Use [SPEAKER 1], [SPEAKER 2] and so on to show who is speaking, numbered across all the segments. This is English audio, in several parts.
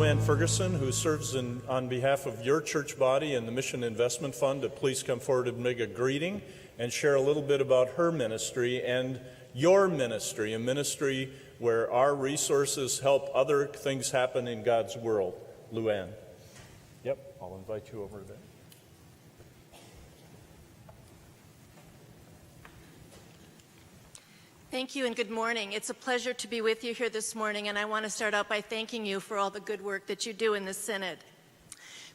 [SPEAKER 1] Luann Ferguson, who serves on behalf of your church body and the Mission Investment Fund, to please come forward and make a greeting and share a little bit about her ministry and your ministry, a ministry where our resources help other things happen in God's world. Luann. Yep, I'll invite you over there.
[SPEAKER 2] Thank you and good morning. It's a pleasure to be with you here this morning, and I want to start out by thanking you for all the good work that you do in this synod.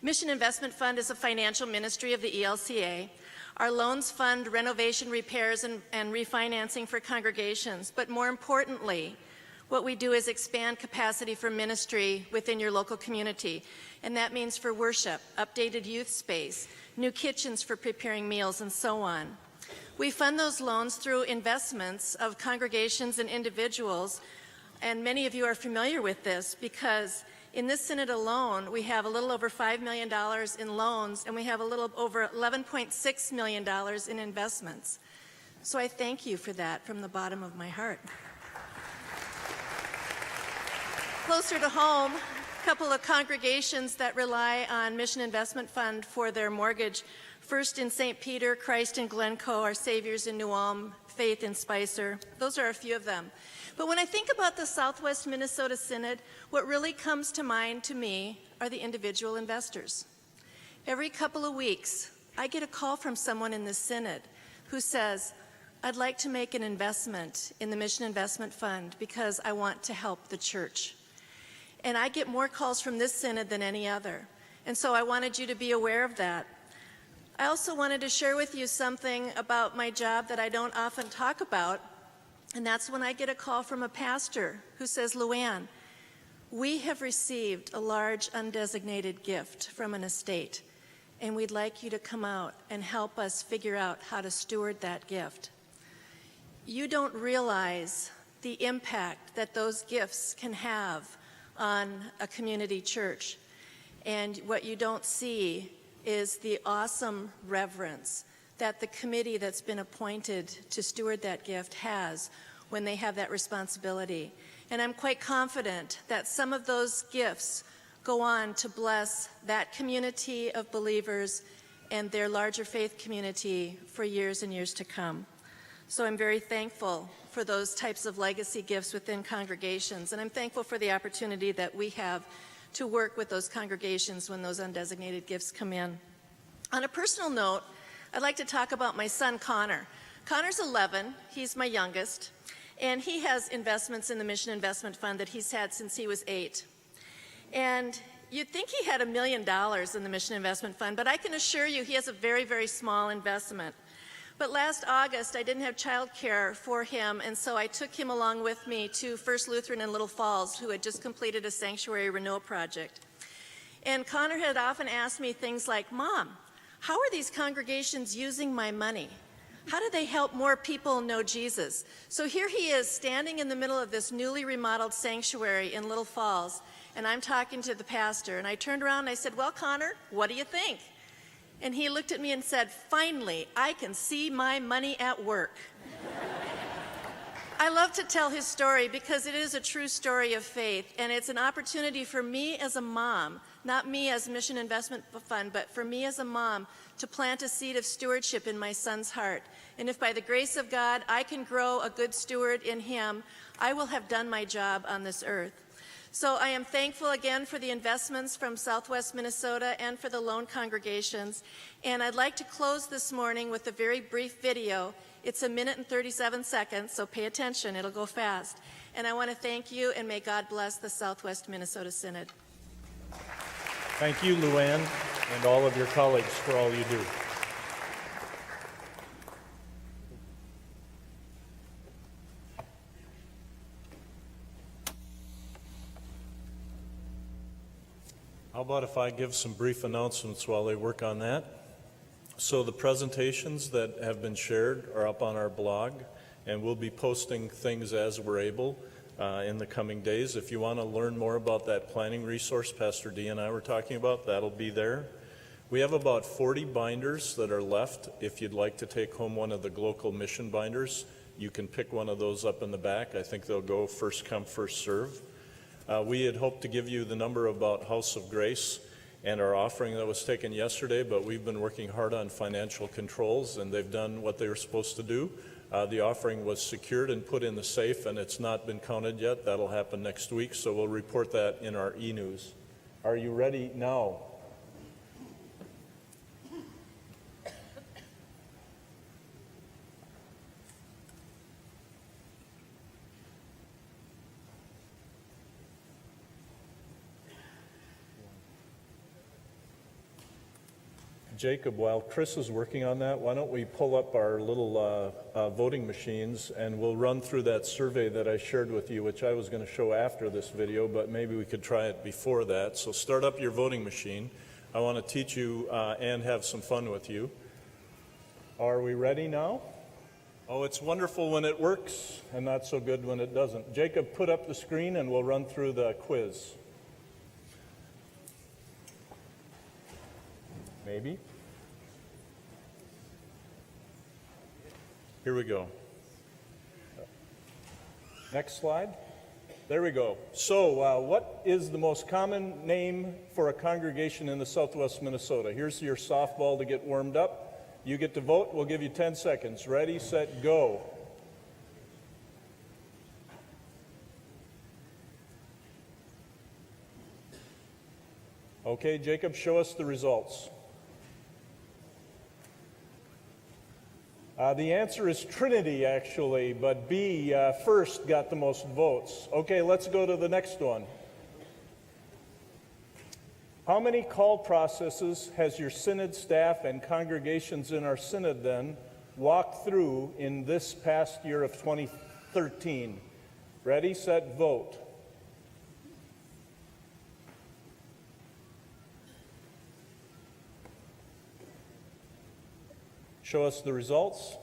[SPEAKER 2] Mission Investment Fund is a financial ministry of the ELCA. Our loans fund renovation, repairs, and refinancing for congregations, but more importantly, what we do is expand capacity for ministry within your local community, and that means for worship, updated youth space, new kitchens for preparing meals, and so on. We fund those loans through investments of congregations and individuals, and many of you are familiar with this because in this synod alone, we have a little over $5 million in loans, and we have a little over $11.6 million in investments. So I thank you for that from the bottom of my heart. Closer to home, a couple of congregations that rely on Mission Investment Fund for their mortgage. First in St. Peter, Christ in Glencoe, Our Saviors in New Ulm, Faith in Spicer. Those are a few of them. But when I think about the Southwest Minnesota Synod, what really comes to mind to me are the individual investors. Every couple of weeks, I get a call from someone in this synod who says, I'd like to make an investment in the Mission Investment Fund because I want to help the church. And I get more calls from this synod than any other. And so I wanted you to be aware of that. I also wanted to share with you something about my job that I don't often talk about, and that's when I get a call from a pastor who says, Luann, we have received a large undesignated gift from an estate, and we'd like you to come out and help us figure out how to steward that gift. You don't realize the impact that those gifts can have on a community church, and what you don't see is the awesome reverence that the committee that's been appointed to steward that gift has when they have that responsibility. And I'm quite confident that some of those gifts go on to bless that community of believers and their larger faith community for years and years to come. So I'm very thankful for those types of legacy gifts within congregations, and I'm thankful for the opportunity that we have to work with those congregations when those undesignated gifts come in. On a personal note, I'd like to talk about my son, Connor. Connor's 11, he's my youngest, and he has investments in the Mission Investment Fund that he's had since he was 8. And you'd think he had $1 million in the Mission Investment Fund, but I can assure you he has a very, very small investment. But last August, I didn't have childcare for him, and so I took him along with me to First Lutheran in Little Falls, who had just completed a sanctuary renewal project. And Connor had often asked me things like, Mom, how are these congregations using my money? How do they help more people know Jesus? So here he is standing in the middle of this newly remodeled sanctuary in Little Falls, and I'm talking to the pastor, and I turned around and I said, well, Connor, what do you think? And he looked at me and said, finally, I can see my money at work. I love to tell his story because it is a true story of faith, and it's an opportunity for me as a mom, not me as Mission Investment Fund, but for me as a mom to plant a seed of stewardship in my son's heart. And if by the grace of God I can grow a good steward in him, I will have done my job on this earth. So I am thankful again for the investments from Southwest Minnesota and for the loan congregations. And I'd like to close this morning with a very brief video. It's 1 minute and 37 seconds, so pay attention, it'll go fast. And I want to thank you, and may God bless the Southwest Minnesota Synod.
[SPEAKER 1] Thank you, Luann, and all of your colleagues for all you do. How about if I give some brief announcements while they work on that? So the presentations that have been shared are up on our blog, and we'll be posting things as we're able in the coming days. If you want to learn more about that planning resource Pastor Dee and I were talking about, that'll be there. We have about 40 binders that are left. If you'd like to take home one of the local mission binders, you can pick one of those up in the back. I think they'll go first come, first serve. We had hoped to give you the number about House of Grace and our offering that was taken yesterday, but we've been working hard on financial controls, and they've done what they were supposed to do. The offering was secured and put in the safe, and it's not been counted yet. That'll happen next week, so we'll report that in our e-news. Are you ready now? Jacob, while Chris is working on that, why don't we pull up our little voting machines and we'll run through that survey that I shared with you, which I was going to show after this video, but maybe we could try it before that. So start up your voting machine. I want to teach you and have some fun with you. Are we ready now? Oh, it's wonderful when it works and not so good when it doesn't. Jacob, put up the screen and we'll run through the quiz. Maybe. Here we go. Next slide. There we go. So, what is the most common name for a congregation in the Southwest Minnesota? Here's your softball to get warmed up. You get to vote. We'll give you 10 seconds. Ready, set, go. Okay, Jacob, show us the results. The answer is Trinity, actually, but B first got the most votes. Okay, let's go to the next one. How many call processes has your synod staff and congregations in our synod then walked through in this past year of 2013? Ready, set, vote. Show us the results.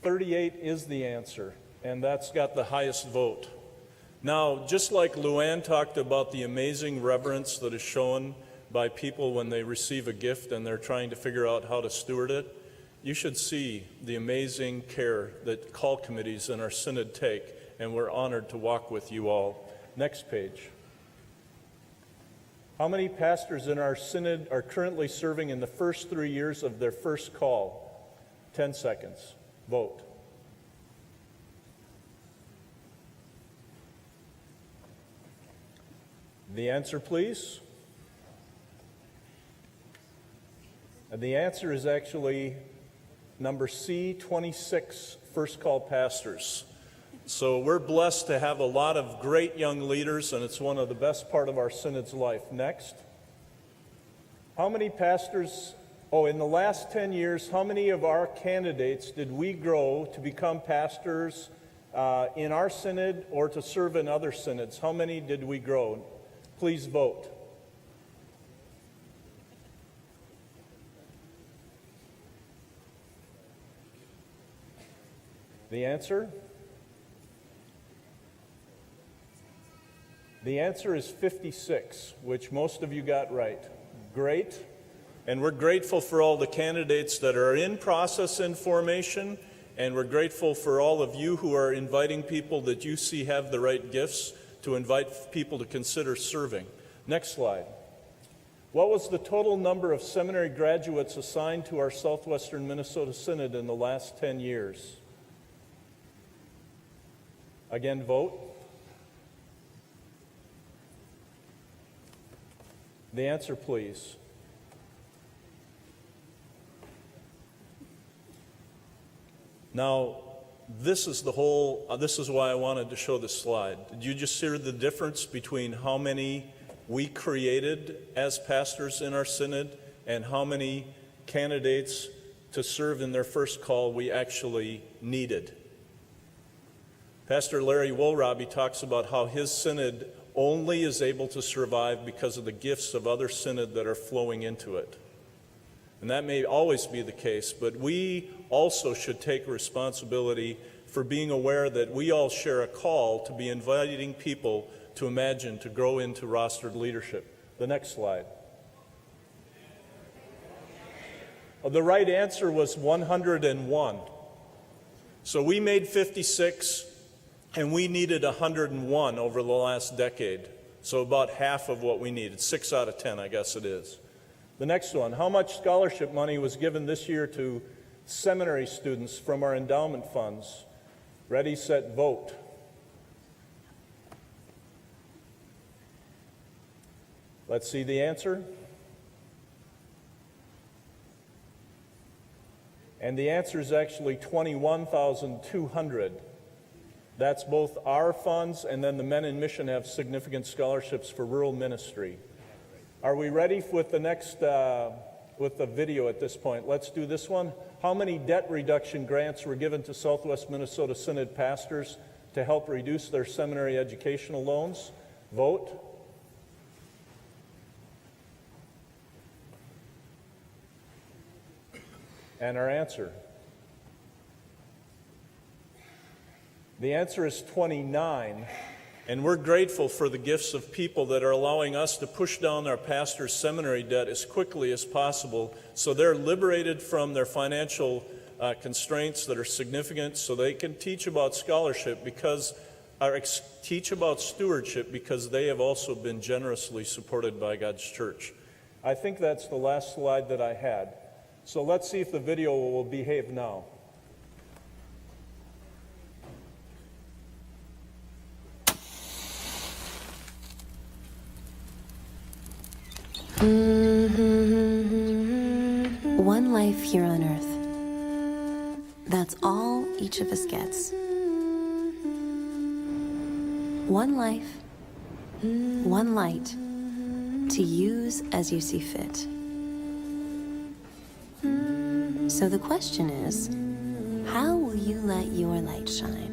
[SPEAKER 1] 38 is the answer, and that's got the highest vote. Now, just like Luann talked about the amazing reverence that is shown by people when they receive a gift and they're trying to figure out how to steward it, you should see the amazing care that call committees in our synod take, and we're honored to walk with you all. Next page. How many pastors in our synod are currently serving in the first 3 years of their first call? 10 seconds. Vote. The answer, please. And the answer is actually number C, 26 first call pastors. So we're blessed to have a lot of great young leaders, and it's one of the best part of our synod's life. Next. How many pastors, in the last 10 years, how many of our candidates did we grow to become pastors in our synod or to serve in other synods? How many did we grow? Please vote. The answer? The answer is 56, which most of you got right. Great. And we're grateful for all the candidates that are in process and formation, and we're grateful for all of you who are inviting people that you see have the right gifts to invite people to consider serving. Next slide. What was the total number of seminary graduates assigned to our Southwestern Minnesota Synod in the last 10 years? Again, vote. The answer, please. Now, this is why I wanted to show this slide. Did you just hear the difference between how many we created as pastors in our synod and how many candidates to serve in their first call we actually needed? Pastor Larry Wohlrabi talks about how his synod only is able to survive because of the gifts of other synod that are flowing into it. And that may always be the case, but we also should take responsibility for being aware that we all share a call to be inviting people to imagine to grow into rostered leadership. The next slide. The right answer was 101. So we made 56. And we needed 101 over the last decade. So about half of what we needed, 6 out of 10, I guess it is. The next one, how much scholarship money was given this year to seminary students from our endowment funds? Ready, set, vote. Let's see the answer. And the answer is actually 21,200. That's both our funds, and then the Men in Mission have significant scholarships for rural ministry. Are we ready with the next, with the video at this point? Let's do this one. How many debt reduction grants were given to Southwest Minnesota Synod pastors to help reduce their seminary educational loans? Vote. And our answer. The answer is 29, and we're grateful for the gifts of people that are allowing us to push down our pastors' seminary debt as quickly as possible so they're liberated from their financial constraints that are significant, so they can teach about scholarship because, or teach about stewardship because they have also been generously supported by God's church. I think that's the last slide that I had. So let's see if the video will behave now.
[SPEAKER 3] One life here on earth. That's all each of us gets. One life, one light, to use as you see fit. So the question is, how will you let your light shine?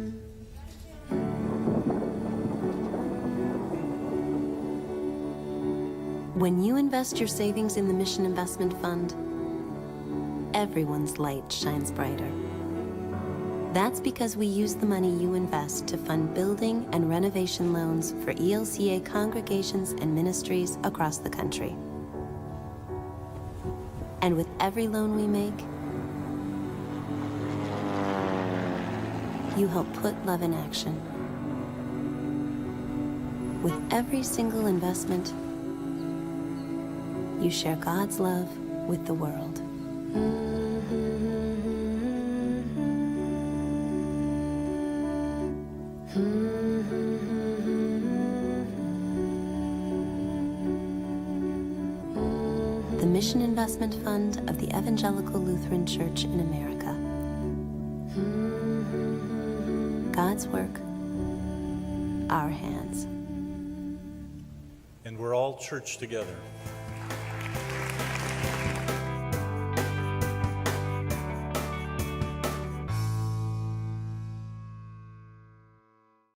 [SPEAKER 3] When you invest your savings in the Mission Investment Fund, everyone's light shines brighter. That's because we use the money you invest to fund building and renovation loans for ELCA congregations and ministries across the country. And with every loan we make, you help put love in action. With every single investment, you share God's love with the world. The Mission Investment Fund of the Evangelical Lutheran Church in America. God's work, our hands.
[SPEAKER 1] And we're all church together.